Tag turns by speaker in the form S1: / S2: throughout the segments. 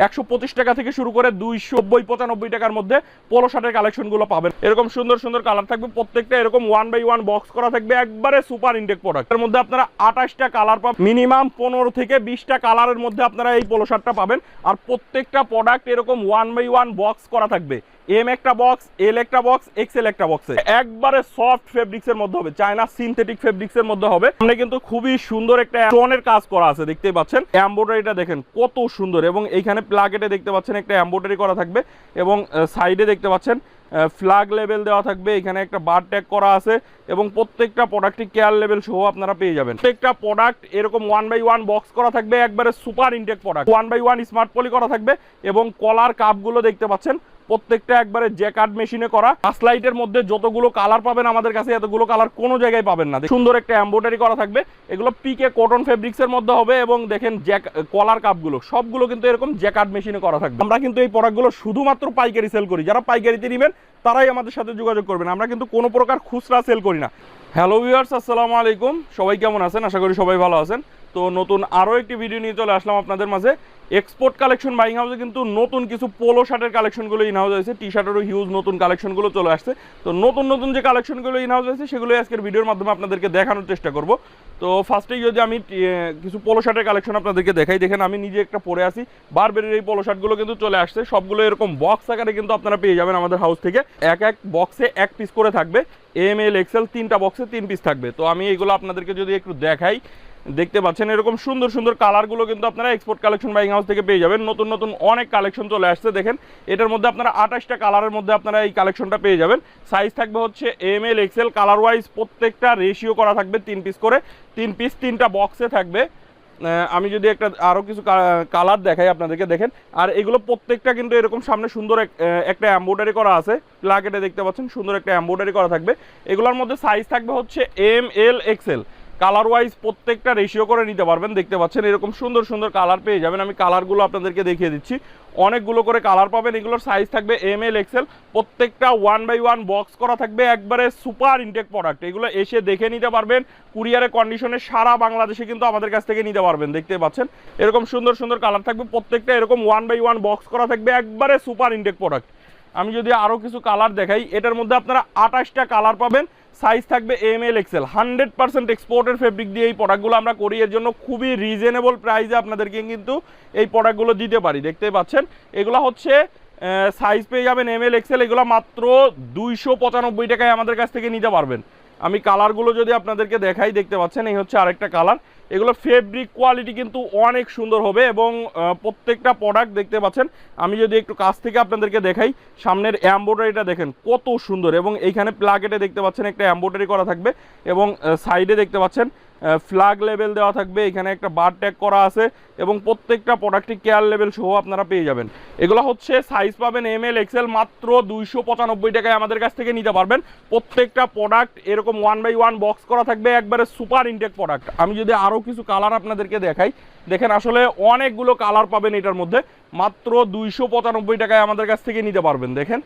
S1: 125 টাকা থেকে শুরু করে 290-95 টাকার মধ্যে পোলো শার্টের কালেকশনগুলো পাবেন। এরকম সুন্দর সুন্দর কালার থাকবে, প্রত্যেকটা এরকম 1/1 বক্স করা থাকবে, একবারে সুপার ইনটেক প্রোডাক্ট। এর মধ্যে আপনারা 28টা কালার পাবেন, মিনিমাম 15 থেকে 20টা কালারের মধ্যে আপনারা এই পোলো শার্টটা পাবেন। আর প্রত্যেকটা প্রোডাক্ট এরকম 1/1 বক্স করা থাকবে, এম একটা বক্স, এল একটা বক্স, এক্সেল একটা বক্সে, একবারে সফট ফেব্রিক্স এর মধ্যে হবে, চায়না সিনথেটিক ফেব্রিক্স এর মধ্যে হবে। সামনে কিন্তু খুবই সুন্দর একটা স্টোনের কাজ করা আছে, দেখতেই পাচ্ছেন। এমব্রয়ডারিটা দেখেন কত সুন্দর, এবং এইখানে প্লাকেটে দেখতে পাচ্ছেন একটা এমব্রয়ডারি করা থাকবে, এবং সাইডে দেখতে পাচ্ছেন ফ্ল্যাগ লেভেল দেওয়া থাকবে, এখানে একটা বার ট্যাগ করা আছে, এবং প্রত্যেকটা প্রোডাক্টই কেয়ার লেভেল সহ আপনারা পেয়ে যাবেন। প্রত্যেকটা প্রোডাক্ট এরকম 1/1 বক্স করা থাকবে, একবারে super intact product. 1/1 smart poly করা থাকবে, এবং কলার কাপগুলো দেখতে পাচ্ছেন প্রত্যেকটা একবারে জ্যাকার্ড মেশিনে করা। লাইটের মধ্যে যতগুলো কালার পাবেন আমাদের কাছে, এতগুলো কালার কোনো জায়গায় পাবেন না। সুন্দর একটা এমব্রয়ডারি করা থাকবে, এগুলো পিকে কটন ফেব্রিক্স এর মধ্যে হবে, এবং দেখেন কলার কাপগুলো সবগুলো কিন্তু এরকম জ্যাকার্ড মেশিনে করা থাকবে। আমরা কিন্তু এই প্রোডাক্টগুলো শুধুমাত্র পাইকারি সেল করি, যারা পাইকারিতে নেবেন তারাই আমাদের সাথে যোগাযোগ করবেন, আমরা কিন্তু কোনো প্রকার খুচরা সেল করি না। হ্যালো ভিউয়ার্স, আসসালামু আলাইকুম, সবাই কেমন আছেন? আশা করি সবাই ভালো আছেন। তো নতুন আরও একটি ভিডিও নিয়ে চলে আসলাম আপনাদের মাঝে। এক্সপোর্ট কালেকশন বাইং হাউসে কিন্তু নতুন কিছু পোলো শার্টের কালেকশনগুলো ইন হাউস হয়েছে, টি শার্টেরও হিউজ নতুন কালেকশনগুলো চলে আসছে। তো নতুন নতুন যে কালেকশনগুলো ইন হাউস হয়েছে সেগুলোই আজকের ভিডিওর মাধ্যমে আপনাদেরকে দেখানোর চেষ্টা করব। তো ফার্স্টেই যদি আমি কিছু পোলো শার্টের কালেকশন আপনাদেরকে দেখাই, দেখেন আমি নিজে একটা পরে আসি, বারবেরির এই পোলো শার্টগুলো কিন্তু চলে আসছে, সবগুলো এরকম বক্স আকারে কিন্তু আপনারা পেয়ে যাবেন আমাদের হাউস থেকে। এক এক বক্সে এক পিস করে থাকবে, এম এল এক্সেল 3টা বক্সে 3 পিস থাকবে। তো আমি এইগুলো আপনাদেরকে যদি একটু দেখাই, দেখতে পাচ্ছেন এরকম সুন্দর সুন্দর কালারগুলো কিন্তু আপনারা এক্সপোর্ট কালেকশন বাইং হাউস থেকে পেয়ে যাবেন। নতুন নতুন অনেক কালেকশন চলে আসছে, দেখেন এটার মধ্যে আপনারা 28টা কালারের মধ্যে আপনারা এই কালেকশনটা পেয়ে যাবেন। সাইজ থাকবে হচ্ছে M L XL, colour wise প্রত্যেকটা রেশিও করা থাকবে, 3 পিস করে, 3 পিস 3টা বক্সে থাকবে। আমি যদি একটা আরও কিছু কালার দেখাই আপনাদেরকে, দেখেন। আর এগুলো প্রত্যেকটা কিন্তু এরকম সামনে সুন্দর একটা এমব্রয়ডারি করা আছে, প্লাকেটে দেখতে পাচ্ছেন সুন্দর একটা এমব্রয়ডারি করা থাকবে। এগুলোর মধ্যে সাইজ থাকবে হচ্ছে M L XL, colour wise প্রত্যেকটা রেশিও করে নিতে পারবেন। দেখতে পাচ্ছেন এরকম সুন্দর সুন্দর কালার পেয়ে যাবেন। আমি কালারগুলো আপনাদেরকে দেখিয়ে দিচ্ছি, অনেকগুলো করে কালার পাবেন। এগুলোর সাইজ থাকবে এম এল এক্সেল, প্রত্যেকটা 1/1 বক্স করা থাকবে, একবারে সুপার ইনটেক প্রোডাক্ট। এগুলো এসে দেখে নিতে পারবেন, কুরিয়ারের কন্ডিশনে সারা বাংলাদেশে কিন্তু আমাদের কাছ থেকে নিতে পারবেন। দেখতে পাচ্ছেন এরকম সুন্দর সুন্দর কালার থাকবে, প্রত্যেকটা এরকম 1/1 বক্স করা থাকবে, একবারে সুপার ইনটেক প্রোডাক্ট। আমি যদি আরও কিছু কালার দেখাই, এটার মধ্যে আপনারা 28টা কালার পাবেন, সাইজ থাকবে এম এল এক্সেল। 100% এক্সপোর্টের ফেব্রিক দিয়ে এই প্রোডাক্টগুলো আমরা করি, এর জন্য খুবই রিজনেবল প্রাইসে আপনাদেরকে কিন্তু এই প্রোডাক্টগুলো দিতে পারি। দেখতে পাচ্ছেন এগুলো হচ্ছে সাইজ পেয়ে যাবেন এম এল এক্সেল, এগুলো মাত্র 295 টাকায় আমাদের কাছ থেকে নিতে পারবেন। আমি কালারগুলো যদি আপনাদেরকে দেখাই, দেখতে পাচ্ছেন এই হচ্ছে আরেকটা কালার। এগুলো ফেব্রিক কোয়ালিটি কিন্তু অনেক সুন্দর হবে, এবং প্রত্যেকটা প্রোডাক্ট দেখতে পাচ্ছেন। আমি যদি একটু কাছ থেকে আপনাদেরকে দেখাই, সামনের এমব্রয়ডারিটা দেখেন কত সুন্দর, এবং এইখানে প্লাকেটে দেখতে পাচ্ছেন একটা এমব্রয়ডারি করা থাকবে, এবং সাইডে দেখতে পাচ্ছেন ফ্ল্যাগ লেভেল দেওয়া থাকবে, এখানে একটা বার ট্যাগ করা আছে, এবং প্রত্যেকটা প্রোডাক্টই কেয়ার লেভেল সহ আপনারা পেয়ে যাবেন। এগুলো হচ্ছে সাইজ পাবেন এম এল এক্সেল, মাত্র 295 টাকায় আমাদের কাছ থেকে নিতে পারবেন। প্রত্যেকটা প্রোডাক্ট এরকম 1/1 বক্স করা থাকবে, একবারে সুপার ইনটেক প্রোডাক্ট। আমি যদি আরও কিছু কালার আপনাদেরকে দেখাই, দেখেন আসলে অনেকগুলো কালার পাবেন এটার মধ্যে, মাত্র 295 টাকায় আমাদের কাছ থেকে নিতে পারবেন। দেখেন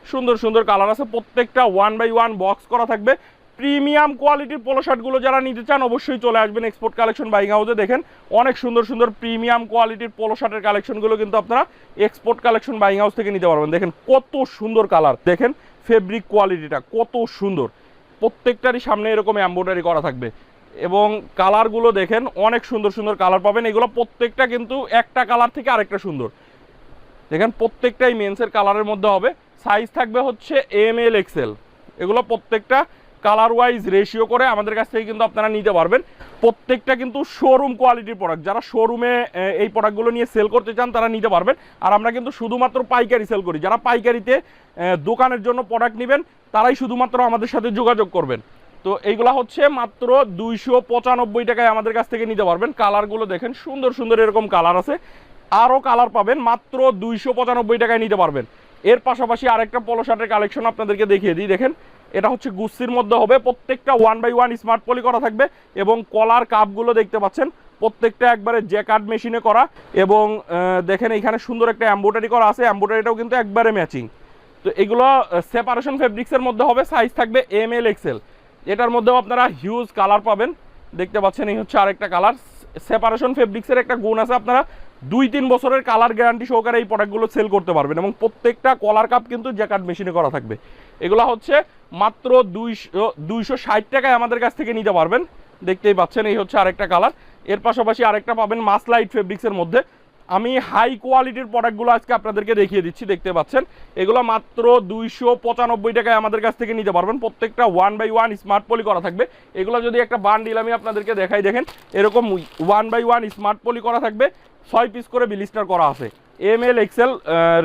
S1: সুন্দর সুন্দর কালার আছে, প্রত্যেকটা 1/1 বক্স করা থাকবে। প্রিমিয়াম কোয়ালিটির পোলো শার্টগুলো যারা নিতে চান অবশ্যই চলে আসবেন এক্সপোর্ট কালেকশন বাইং হাউসে। দেখেন অনেক সুন্দর সুন্দর প্রিমিয়াম কোয়ালিটির পোলো শার্টের কালেকশনগুলো কিন্তু আপনারা এক্সপোর্ট কালেকশন বাইং হাউস থেকে নিতে পারবেন। দেখেন কত সুন্দর কালার, দেখেন ফেব্রিক কোয়ালিটিটা কত সুন্দর, প্রত্যেকটারই সামনে এরকম এমব্রয়ডারি করা থাকবে, এবং কালারগুলো দেখেন অনেক সুন্দর সুন্দর কালার পাবেন। এগুলো প্রত্যেকটা কিন্তু একটা কালার থেকে আরেকটা সুন্দর, দেখেন প্রত্যেকটাই মেন্সের কালারের মধ্যে হবে। সাইজ থাকবে হচ্ছে এম এল এক্সেল, এগুলো প্রত্যেকটা কালার ওয়াইজ রেশিও করে আমাদের কাছ থেকে কিন্তু আপনারা নিতে পারবেন। প্রত্যেকটা কিন্তু শোরুম কোয়ালিটির প্রোডাক্ট, যারা শোরুমে এই প্রোডাক্টগুলো নিয়ে সেল করতে চান তারা নিতে পারবেন। আর আমরা কিন্তু শুধুমাত্র পাইকারি সেল করি, যারা পাইকারিতে দোকানের জন্য প্রোডাক্ট নেবেন তারাই শুধুমাত্র আমাদের সাথে যোগাযোগ করবেন। তো এইগুলা হচ্ছে মাত্র 295 টাকায় আমাদের কাছ থেকে নিতে পারবেন। কালারগুলো দেখেন সুন্দর সুন্দর এরকম কালার আছে, আরও কালার পাবেন, মাত্র 295 টাকায় নিতে পারবেন। এর পাশাপাশি আরেকটা পোলো শার্টের কালেকশন আপনাদেরকে দেখিয়ে দিই, দেখেন এটা হচ্ছে গুস্তির মধ্যে হবে, প্রত্যেকটা 1/1 স্মার্ট পলি করা থাকবে, এবং কলার কাপগুলো দেখতে পাচ্ছেন প্রত্যেকটা একবারে জ্যাকার্ড মেশিনে করা, এবং দেখেন এখানে সুন্দর একটা এমব্রয়ডারি করা আছে, এমব্রয়ডারিটাও কিন্তু একবারে ম্যাচিং। তো এগুলো সেপারেশন ফেব্রিক্সের মধ্যে হবে, সাইজ থাকবে এম এল এক্সেল। এটার মধ্যেও আপনারা হিউজ কালার পাবেন, দেখতে পাচ্ছেন এই হচ্ছে আরেকটা কালার, সেপারেশন ফেব্রিক্সের একটা গুণ আছে, আপনারা 2-3 বছরের কালার গ্যারান্টি সহকারে এই প্রোডাক্টগুলো সেল করতে পারবেন এবং প্রত্যেকটা কলার কাপ কিন্তু জ্যাকার্ড মেশিনে করা থাকবে। এগুলো হচ্ছে মাত্র 260 টাকায় আমাদের কাছ থেকে নিতে পারবেন। দেখতেই পাচ্ছেন এই হচ্ছে আরেকটা কালার। এর পাশাপাশি আরেকটা পাবেন মাসলাইট ফেব্রিক্সের মধ্যে। আমি হাই কোয়ালিটির প্রোডাক্টগুলো আজকে আপনাদেরকে দেখিয়ে দিচ্ছি, দেখতে পাচ্ছেন এগুলো মাত্র 295 টাকায় আমাদের কাছ থেকে নিতে পারবেন। প্রত্যেকটা 1/1 স্মার্ট পলি করা থাকবে। এগুলো যদি একটা বান্ডিল আমি আপনাদেরকে দেখাই, দেখেন এরকম 1/1 স্মার্ট পলি করা থাকবে, 6 পিস করে বিলিস্টার করা আছে, ML XL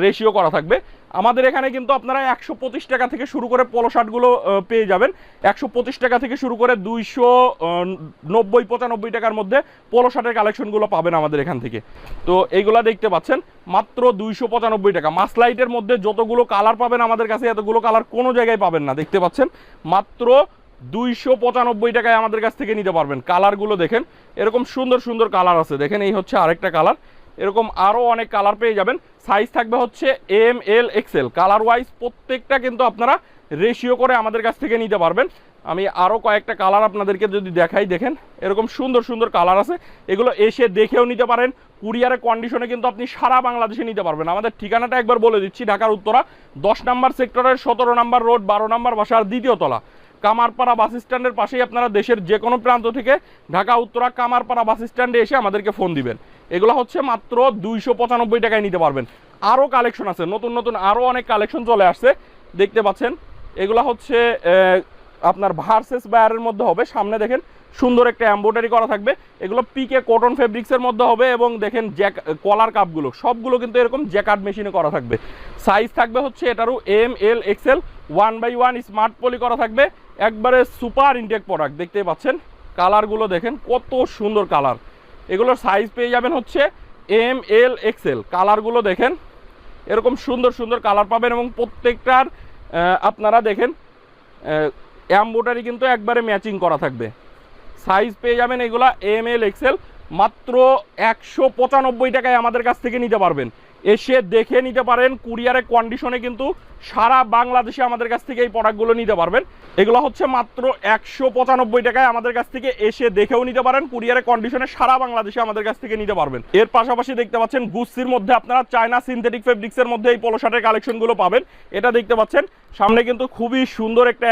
S1: রেশিও করা থাকবে। আমাদের এখানে কিন্তু আপনারা 125 টাকা থেকে শুরু করে পলো শার্টগুলো পেয়ে যাবেন। 125 টাকা থেকে শুরু করে 290-95 টাকার মধ্যে পলো শার্টের কালেকশনগুলো পাবেন আমাদের এখান থেকে। তো এইগুলা দেখতে পাচ্ছেন মাত্র 295 টাকা। মাসলাইটের মধ্যে যতগুলো কালার পাবেন আমাদের কাছে, এতগুলো কালার কোনো জায়গায় পাবেন না। দেখতে পাচ্ছেন মাত্র 295 টাকায় আমাদের কাছ থেকে নিতে পারবেন। কালারগুলো দেখেন, এরকম সুন্দর সুন্দর কালার আছে। দেখেন এই হচ্ছে আরেকটা কালার, এরকম আরও অনেক কালার পেয়ে যাবেন। সাইজ থাকবে হচ্ছে ML XL, কালার ওয়াইজ প্রত্যেকটা কিন্তু আপনারা রেশিও করে আমাদের কাছ থেকে নিতে পারবেন। আমি আরও কয়েকটা কালার আপনাদেরকে যদি দেখাই, দেখেন এরকম সুন্দর সুন্দর কালার আছে। এগুলো এসে দেখেও নিতে পারেন, কুরিয়ারের কন্ডিশনে কিন্তু আপনি সারা বাংলাদেশে নিতে পারবেন। আমাদের ঠিকানাটা একবার বলে দিচ্ছি, ঢাকার উত্তরা 10 নম্বর সেক্টরের 17 নম্বর রোড 12 নম্বর বাসার 2য় তলা, কামারপাড়া বাস স্ট্যান্ডের পাশেই। আপনারা দেশের যে কোনো প্রান্ত থেকে ঢাকা উত্তরা কামারপাড়া বাস স্ট্যান্ডে এসে আমাদেরকে ফোন দিবেন। এগুলো হচ্ছে মাত্র 295 টাকায় নিতে পারবেন। আরও কালেকশন আছে, নতুন নতুন আরও অনেক কালেকশন চলে আসছে, দেখতে পাচ্ছেন। এগুলো হচ্ছে আপনার ভার্সেস বায়ারের মধ্যে হবে। সামনে দেখেন সুন্দর একটা এমব্রয়ডারি করা থাকবে। এগুলো পিকে কটন ফেব্রিক্সের মধ্যে হবে এবং দেখেন কলার কাপগুলো সবগুলো কিন্তু এরকম জ্যাকার্ড মেশিনে করা থাকবে। সাইজ থাকবে হচ্ছে এটারও ML XL, 1/1 স্মার্ট পলি করা থাকবে। একবারে সুপার ইনটেক প্রোডাক্ট, দেখতে পাচ্ছেন কালারগুলো দেখেন কত সুন্দর কালার। এগুলোর সাইজ পেয়ে যাবেন হচ্ছে ML XL। কালারগুলো দেখেন এরকম সুন্দর সুন্দর কালার পাবেন এবং প্রত্যেকটার আপনারা দেখেন এমব্রয়ডারি কিন্তু একবারে ম্যাচিং করা থাকবে। সাইজ পেয়ে যাবেন এগুলা ML XL, মাত্র 195 টাকায় আমাদের কাছ থেকে নিতে পারবেন। এসে দেখে নিতে পারেন, কুরিয়ারের কন্ডিশনে কিন্তু সারা বাংলাদেশে আমাদের কাছ থেকে এই প্রোডাক্টগুলো নিতে পারবেন। এগুলো হচ্ছে মাত্র 195 টাকায় আমাদের কাছ থেকে এসে দেখেও নিতে পারেন, কুরিয়ারের কন্ডিশনে সারা বাংলাদেশে আমাদের কাছ থেকে নিতে পারবেন। এর পাশাপাশি দেখতে পাচ্ছেন গুস্তির মধ্যে আপনারা চায়না সিনথেটিক ফেব্রিক্সের মধ্যে এই পলো শার্টের কালেকশনগুলো পাবেন। এটা দেখতে পাচ্ছেন সামনে কিন্তু খুবই সুন্দর একটা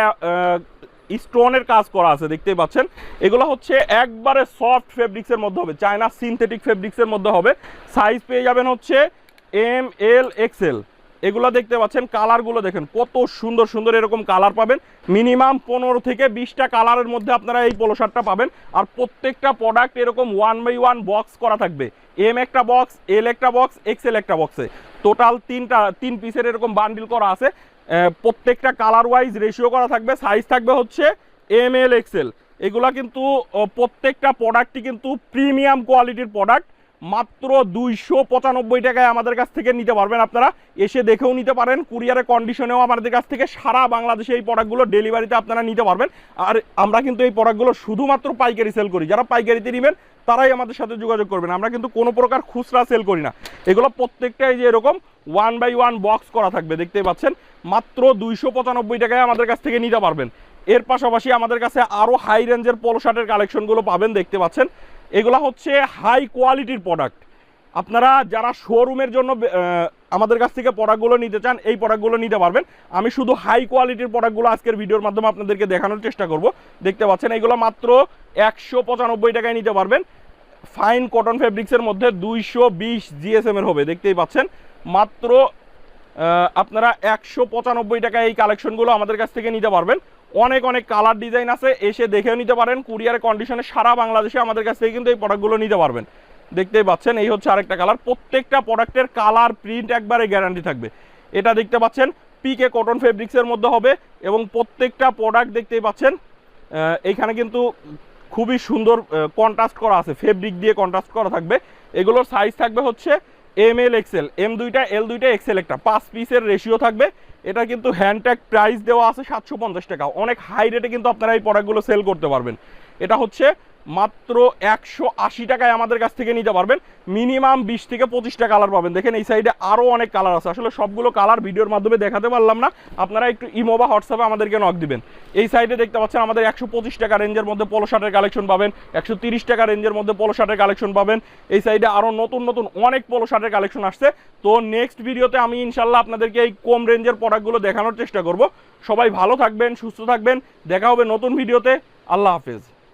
S1: স্টোনের কাজ করা আছে, দেখতেই পাচ্ছেন। এগুলো হচ্ছে একবারে সফট ফেব্রিক্সের মধ্যে হবে, চায়না সিনথেটিক ফেব্রিক্সের মধ্যে হবে। সাইজ পেয়ে যাবেন হচ্ছে ML XL। এগুলো দেখতে পাচ্ছেন, কালারগুলো দেখেন কত সুন্দর সুন্দর, এরকম কালার পাবেন। মিনিমাম 15 থেকে 20টা কালারের মধ্যে আপনারা এই পলো শার্টটা পাবেন। আর প্রত্যেকটা প্রোডাক্ট এরকম 1/1 বক্স করা থাকবে। M একটা বক্স, L একটা বক্স, XL একটা বক্সে, টোটাল 3 পিসের এরকম বান্ডিল করা আছে। প্রত্যেকটা কালার ওয়াইজ রেশিও করা থাকবে। সাইজ থাকবে হচ্ছে ML XL। এগুলা কিন্তু প্রত্যেকটা প্রোডাক্টই কিন্তু প্রিমিয়াম কোয়ালিটির প্রোডাক্ট। মাত্র 295 টাকায় আমাদের কাছ থেকে নিতে পারবেন। আপনারা এসে দেখেও নিতে পারেন, কুরিয়ারের কন্ডিশনেও আমাদের কাছ থেকে সারা বাংলাদেশে এই প্রোডাক্টগুলো ডেলিভারিতে আপনারা নিতে পারবেন। আর আমরা কিন্তু এই প্রোডাক্টগুলো শুধুমাত্র পাইকারি সেল করি। যারা পাইকারিতে নেবেন তারাই আমাদের সাথে যোগাযোগ করবেন। আমরা কিন্তু কোনো প্রকার খুচরা সেল করি না। এগুলো প্রত্যেকটাই যে এরকম 1/1 বক্স করা থাকবে, দেখতেই পাচ্ছেন। মাত্র 295 টাকায় আমাদের কাছ থেকে নিতে পারবেন। এর পাশাপাশি আমাদের কাছে আরও হাই রেঞ্জের পলো শার্টের কালেকশনগুলো পাবেন, দেখতে পাচ্ছেন। এগুলো হচ্ছে হাই কোয়ালিটির প্রোডাক্ট। আপনারা যারা শোরুমের জন্য আমাদের কাছ থেকে প্রোডাক্টগুলো নিতে চান, এই প্রোডাক্টগুলো নিতে পারবেন। আমি শুধু হাই কোয়ালিটির প্রোডাক্টগুলো আজকের ভিডিওর মাধ্যমে আপনাদেরকে দেখানোর চেষ্টা করব। দেখতে পাচ্ছেন এগুলো মাত্র 195 টাকায় নিতে পারবেন। ফাইন কটন ফেব্রিক্সের মধ্যে 220 GSM এর হবে, দেখতেই পাচ্ছেন। মাত্র আপনারা 195 টাকায় এই কালেকশনগুলো আমাদের কাছ থেকে নিতে পারবেন। অনেক অনেক কালার ডিজাইন আছে, এসে দেখেও নিতে পারেন। কুরিয়ারের কন্ডিশনে সারা বাংলাদেশে আমাদের কাছ থেকে কিন্তু এই প্রোডাক্টগুলো নিতে পারবেন। দেখতেই পাচ্ছেন এই হচ্ছে আরেকটা কালার। প্রত্যেকটা প্রোডাক্টের কালার প্রিন্ট একবারে গ্যারান্টি থাকবে। এটা দেখতে পাচ্ছেন পিকে কটন ফেব্রিক্সের মধ্যে হবে এবং প্রত্যেকটা প্রোডাক্ট দেখতেই পাচ্ছেন এইখানে কিন্তু খুবই সুন্দর কন্ট্রাস্ট করা আছে, ফেব্রিক দিয়ে কন্ট্রাস্ট করা থাকবে। এগুলোর সাইজ থাকবে হচ্ছে ML XL, M দুইটা L দুইটা XL একটা, 5 পিসের রেশিও থাকবে। এটা কিন্তু হ্যান্ডট্যাগ প্রাইস দেওয়া আছে 750 টাকা। অনেক হাই রেটে কিন্তু আপনারা এই প্রোডাক্টগুলো সেল করতে পারবেন। এটা হচ্ছে মাত্র 180 টাকায় আমাদের কাছ থেকে নিতে পারবেন। মিনিমাম 20 থেকে 25টা কালার পাবেন। দেখেন এই সাইডে আরও অনেক কালার আছে, আসলে সবগুলো কালার ভিডিওর মাধ্যমে দেখাতে পারলাম না, আপনারা একটু ইমো বা হোয়াটসঅ্যাপে আমাদেরকে নক দিবেন। এই সাইডে দেখতে পাচ্ছেন আমাদের 125 টাকা রেঞ্জের মধ্যে পোলো শার্টের কালেকশন পাবেন, 130 টাকা রেঞ্জের মধ্যে পোলো শার্টের কালেকশন পাবেন। এই সাইডে আরও নতুন নতুন অনেক পোলো শার্টের কালেকশন আসছে। তো নেক্সট ভিডিওতে আমি ইনশাল্লাহ আপনাদেরকে এই কম রেঞ্জের প্রোডাক্টগুলো দেখানোর চেষ্টা করব। সবাই ভালো থাকবেন, সুস্থ থাকবেন, দেখা হবে নতুন ভিডিওতে। আল্লাহ হাফেজ।